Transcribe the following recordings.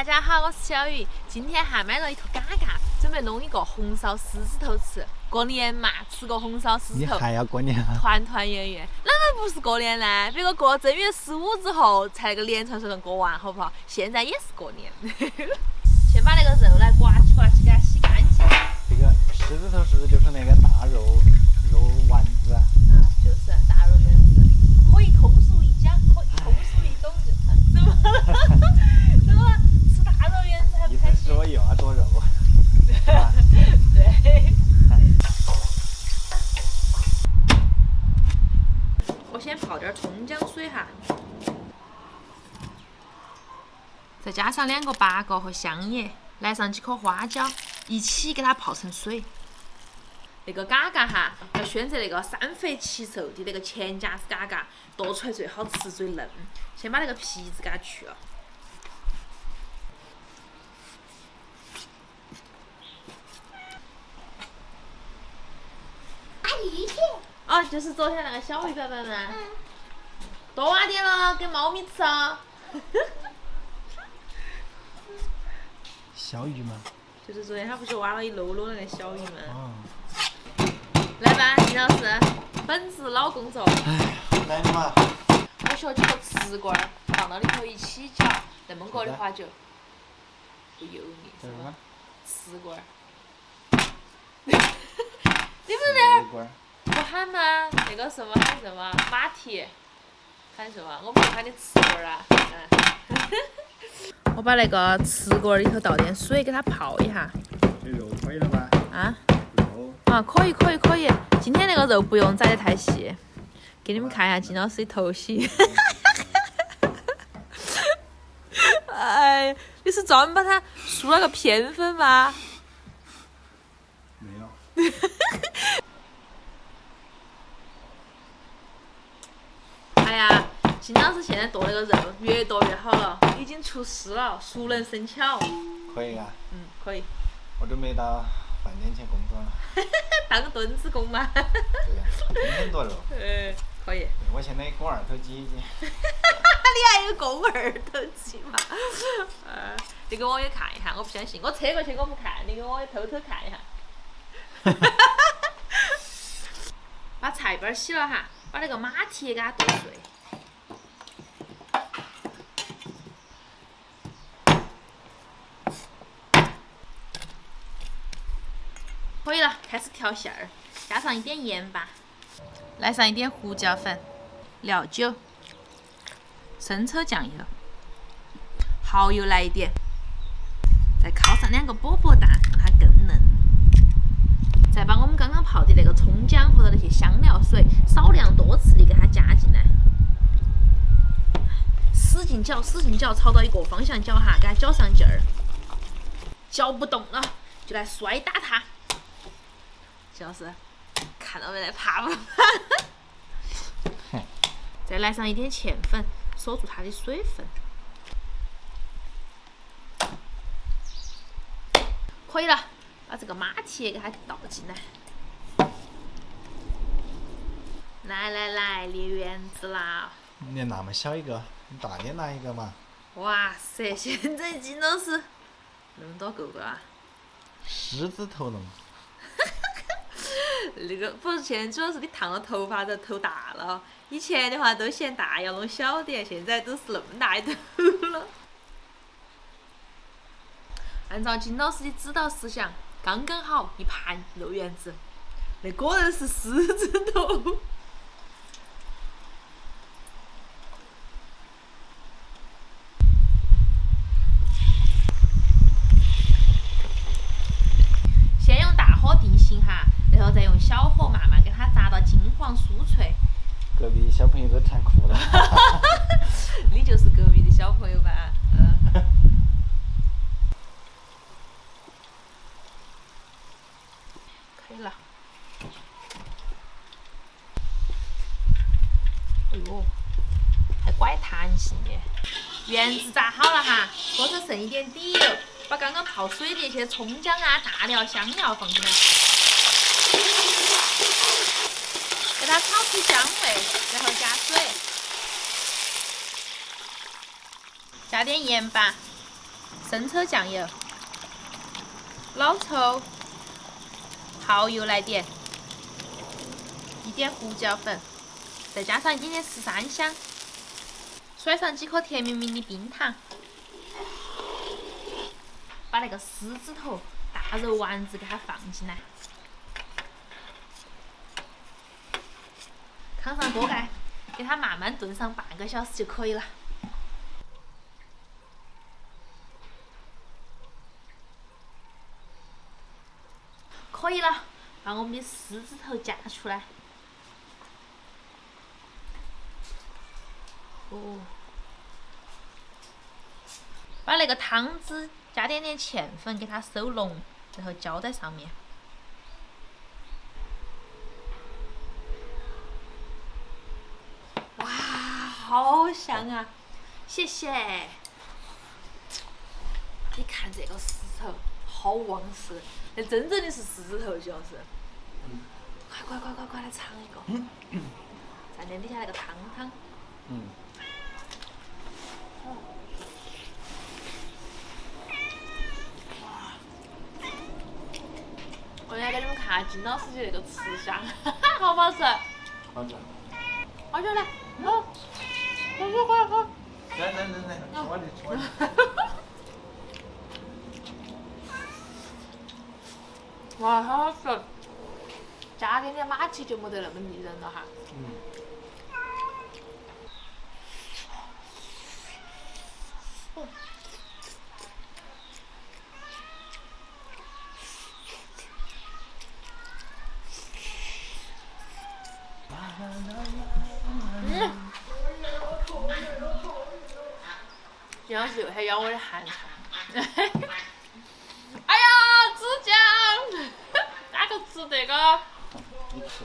大家好，我是小雨。今天还买了一头嘎嘎，准备弄一个红烧狮子头吃。过年嘛，吃个红烧狮子头，你还要过年啊？团团圆圆，哪能不是过年呢？别个过正月15之后才那个年长才能过完，好不好？现在也是过年。先把那个肉来刮起，给它洗干净。这个狮子头是不是就是那个大肉丸子啊？就是大肉圆子，可以通俗一讲，可以通俗易懂就。怎么了？怎么了？吃大肉圆子还不意开心？思是我又要剁肉。对。我先泡点葱姜水哈，再加上2个八角和香叶，来上几颗花椒，一起给它泡成水。那个嘎嘎哈，要选择那个3肥7瘦的那个前夹子嘎嘎，剁出来最好吃最嫩。先把那个皮子给它去了。哦，就是昨天那个小鱼版本吗？多挖点了，给猫咪吃啊。小鱼吗？就是昨天他不是挖了一篓篓那个小鱼吗？哦。来吧，金老师，本职老工作。来嘛。我学几个瓷罐儿，放到里头一起搅，那么个的话就不油腻，是吧？瓷罐儿。你不是那儿不喊吗？那个什么喊什么马蹄，喊什么？我们喊你瓷罐儿啊。我把那个瓷罐里头倒点水，给它泡一下。这肉可以了吧？啊？肉。啊，可以。今天那个肉不用宰得太细，给你们看一下金老师的头型。哎，你是专门把它梳了个偏粉吗？没有。哎呀，金老师现在剁那个肉越剁越好了，已经出师了，熟能生巧。可以啊。可以。我准备到饭店去工作了。当个墩子工嘛。对呀，天天剁肉。可以。我现在肱二头肌已经。你还有肱二头肌嘛？你给我也看一下，我不相信，我扯过去我不看，你给我也偷偷看一下。把菜瓣洗了哈，把那个马蹄给它剁碎。可以了，开始调馅儿，加上一点盐巴，来上一点胡椒粉、料酒、生抽酱油，蚝油来一点，再敲上2个饽饽蛋，让它更嫩。再把我们刚刚泡的那个葱姜或者那些香料水少量多次的给它加进来，使劲搅，朝到一个方向搅哈，给它搅上劲儿。搅不动了，就来摔打它。金老师，看到没得？怕不怕？再来上一点芡粉，锁住它的水分。可以了，把这个马蹄给它倒进来。来，捏圆子啦！你那么小一个，你大点拿一个嘛。哇塞，现在金老师那么多够不啊？狮子头了嘛。那个不是，现在主要是你烫了头发都头大了。以前的话都嫌大要弄小点，现在都是那么大一头了。按照金老师的指导思想，刚刚好一盘肉圆子，那果然是狮子头。先用大火定型哈，然后再用小火慢慢给它炸到金黄酥脆。隔壁小朋友都馋哭了。你就是隔壁的小朋友吧？可以了。哎呦，还怪弹性的。圆子炸好了哈，锅头剩一点底油，把刚刚泡水的那些葱姜啊、大料、香料放进来，给它炒出香味，然后加水，加点盐巴，生抽酱油、老抽、蚝油来点，一点胡椒粉，再加上一点点13香，甩上几颗甜蜜蜜的冰糖，把那个狮子头大肉丸子给它放进来，扛上锅盖，给它慢慢炖上半个小时就可以了。可以了，把我们的狮子头夹出来。哦，把那个汤汁加点点芡粉，给它收浓，然后浇在上面。哇，好香啊！谢谢。你看这个狮头，好旺实，那真正的是狮子头，就是。快来尝一个。再点底下那个汤。我来给你们看金老师的那个吃相，好不好吃？好吃。好吃来，好。来，吃我的。哇，好好吃！加点点马蹄就没得那么腻人了哈。金老师又还咬我的寒蝉。哎呀，指甲！哪个吃这个？你吃。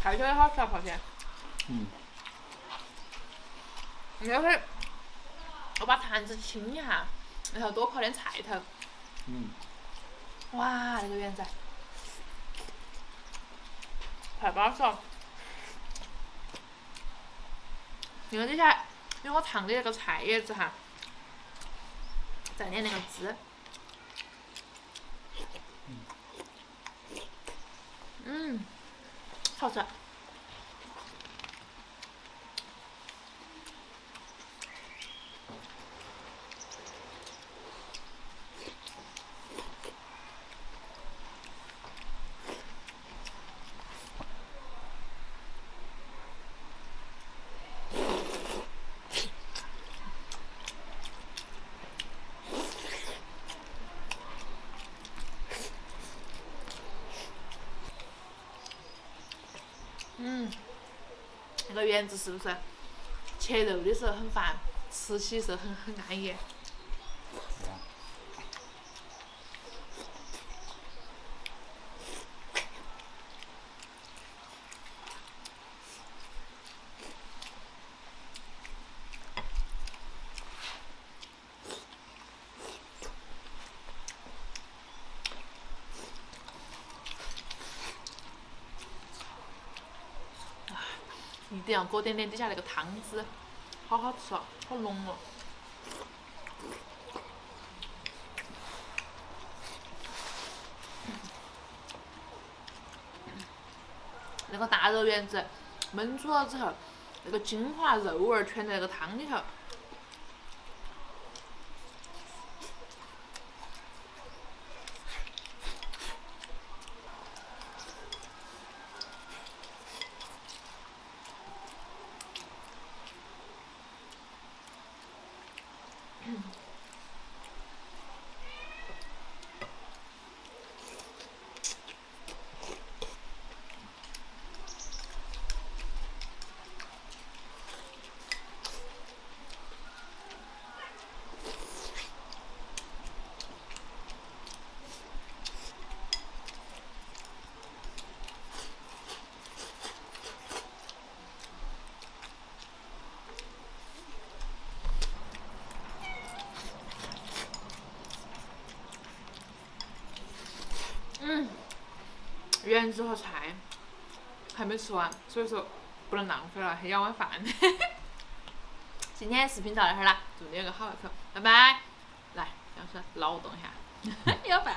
菜头也好吃啊，泡起。那会我把坛子清一下，然后多泡点菜头。哇，那个圆仔，太巴适了。那个底下有我烫的那个菜叶子哈，蘸点那个汁。好吃。那个圆子是不是切肉的时候很烦，吃起的时候很安逸？一定要裹点点底下那个汤汁，好好吃哦，好浓哦。那个大肉圆子焖煮了之后，那个精华肉味儿全在那个汤里头。圆子和菜还没吃完，所以说不能浪费了，还要碗饭。今天视频到这儿了，祝你有个好胃口，拜拜。来，杨生劳动一下，要饭。